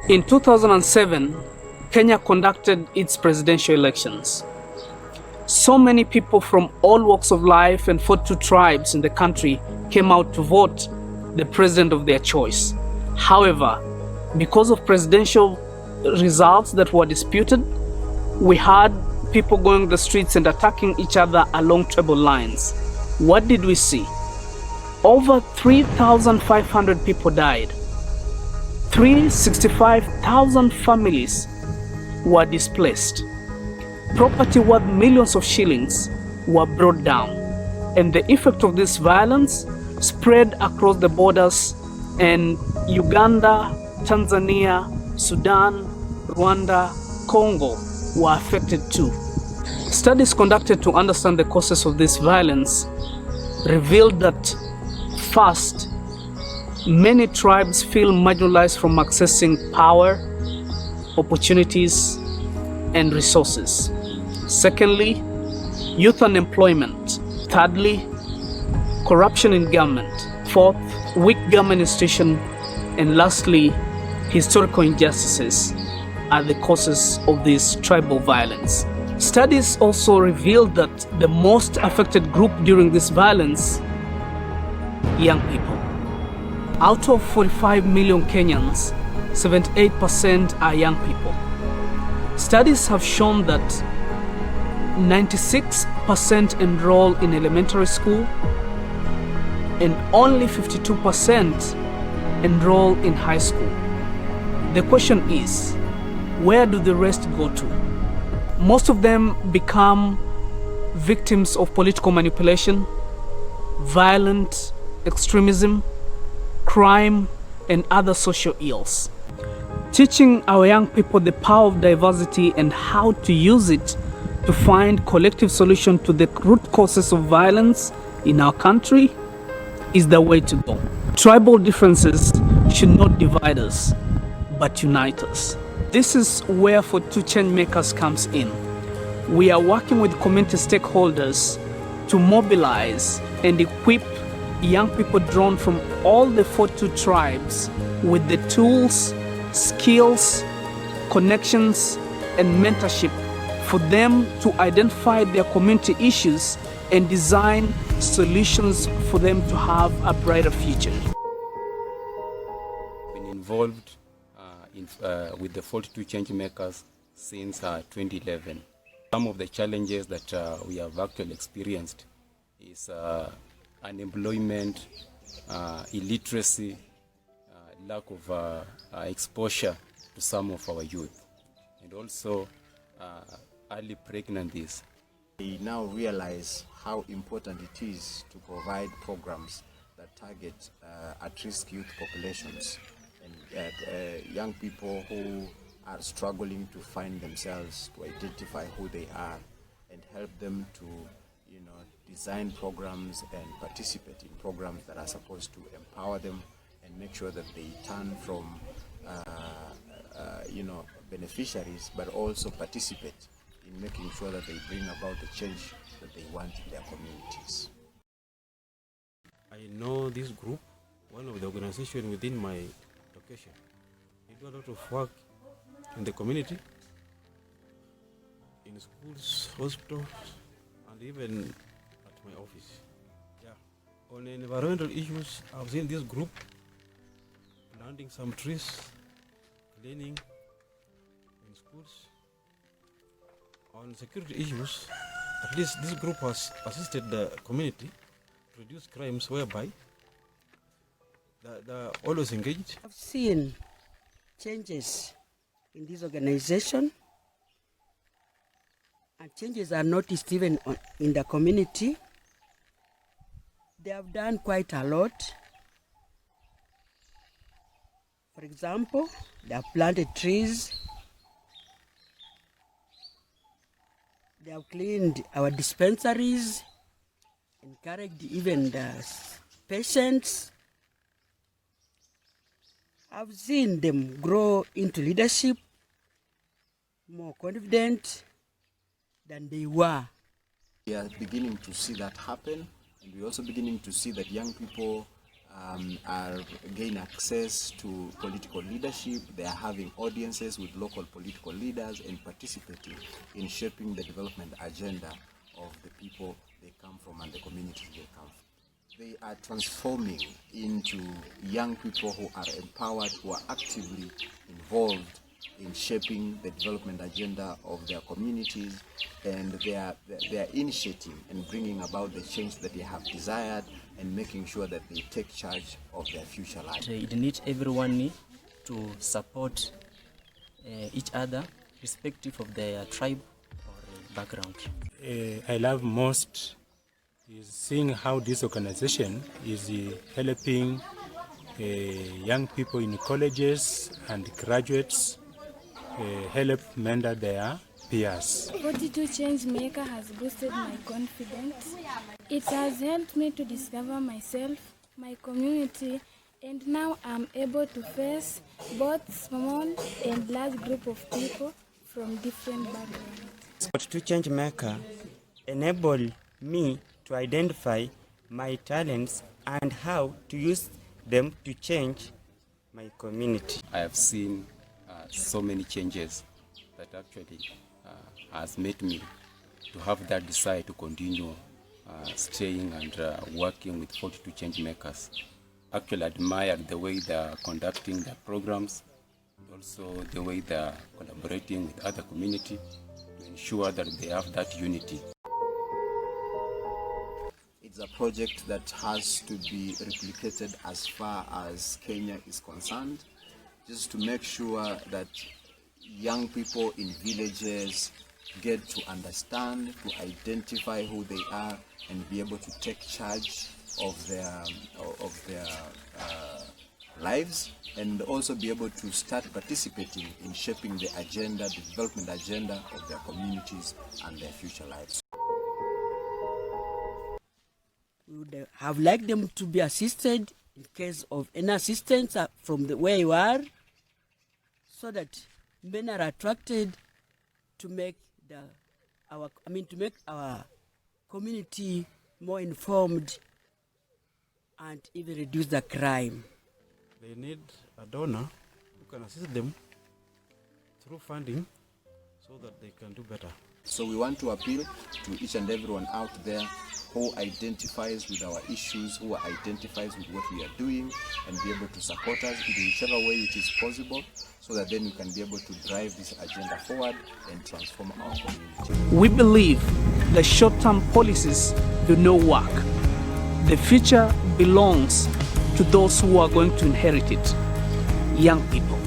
In 2007, Kenya conducted its presidential elections. So many people from all walks of life and 42 tribes in the country came out to vote the president of their choice. However, because of presidential results that were disputed, we had people going the streets and attacking each other along tribal lines. What did we see? Over 3,500 people died. 365,000 families were displaced. Property worth millions of shillings were brought down. And the effect of this violence spread across the borders, and Uganda, Tanzania, Sudan, Rwanda, Congo were affected too. Studies conducted to understand the causes of this violence revealed that, first, many tribes feel marginalized from accessing power, opportunities, and resources. Secondly, youth unemployment. Thirdly, corruption in government. Fourth, weak government institution. And lastly, historical injustices are the causes of this tribal violence. Studies also revealed that the most affected group during this violence, young people. Out of 45 million Kenyans, 78% are young people. Studies have shown that 96% enroll in elementary school and only 52% enroll in high school. The question is, where do the rest go to? Most of them become victims of political manipulation, violent extremism, crime, and other social ills. Teaching our young people the power of diversity and how to use it to find collective solutions to the root causes of violence in our country is the way to go. Tribal differences should not divide us, but unite us. This is where 42 ChangeMakers comes in. We are working with community stakeholders to mobilize and equip young people drawn from all the 42 tribes with the tools, skills, connections, and mentorship for them to identify their community issues and design solutions for them to have a brighter future. Been involved with the 42 ChangeMakers since 2011. Some of the challenges that we have actually experienced is unemployment, illiteracy, lack of exposure to some of our youth, and also early pregnancies. We now realize how important it is to provide programs that target at-risk youth populations and young people who are struggling to find themselves, to identify who they are, and help them to, design programs and participate in programs that are supposed to empower them and make sure that they turn from, beneficiaries, but also participate in making sure that they bring about the change that they want in their communities. I know this group, one of the organizations within my location. They do a lot of work in the community, in schools, hospitals, and even at my office. Yeah. On environmental issues, I've seen this group planting some trees, cleaning in schools. On security issues, at least this group has assisted the community to reduce crimes whereby they're always engaged. I've seen changes in this organization, and changes are noticed even in the community. They have done quite a lot. For example, they have planted trees, they have cleaned our dispensaries, encouraged even the patients. I've seen them grow into leadership, more confident than they were. We are beginning to see that happen, and we're also beginning to see that young people are gain access to political leadership. They are having audiences with local political leaders and participating in shaping the development agenda of the people they come from and the communities they come from. They are transforming into young people who are empowered, who are actively involved in shaping the development agenda of their communities, and they are initiating and bringing about the change that they have desired and making sure that they take charge of their future life. It needs everyone to support each other, irrespective of their tribe or background. I love most is seeing how this organization is helping young people in colleges and graduates help mentor their peers. 42 ChangeMakers has boosted my confidence. It has helped me to discover myself, my community, and now I'm able to face both small and large group of people from different backgrounds. 42 ChangeMakers enable me to identify my talents and how to use them to change my community. I have seen so many changes that actually has made me to have that desire to continue staying and working with 42 ChangeMakers. Actually admired the way they are conducting their programs, also the way they are collaborating with other community to ensure that they have that unity. It's a project that has to be replicated as far as Kenya is concerned, just to make sure that young people in villages get to understand, to identify who they are, and be able to take charge of their lives, and also be able to start participating in shaping the agenda, the development agenda of their communities and their future lives. We would have liked them to be assisted in case of any assistance from where you are, so that men are attracted to make our community more informed and even reduce the crime. They need a donor who can assist them through funding so that they can do better. So we want to appeal to each and everyone out there who identifies with our issues, who identifies with what we are doing, and be able to support us in whichever way it is possible, so that then we can be able to drive this agenda forward and transform our community. We believe the short-term policies do not work. The future belongs to those who are going to inherit it, young people.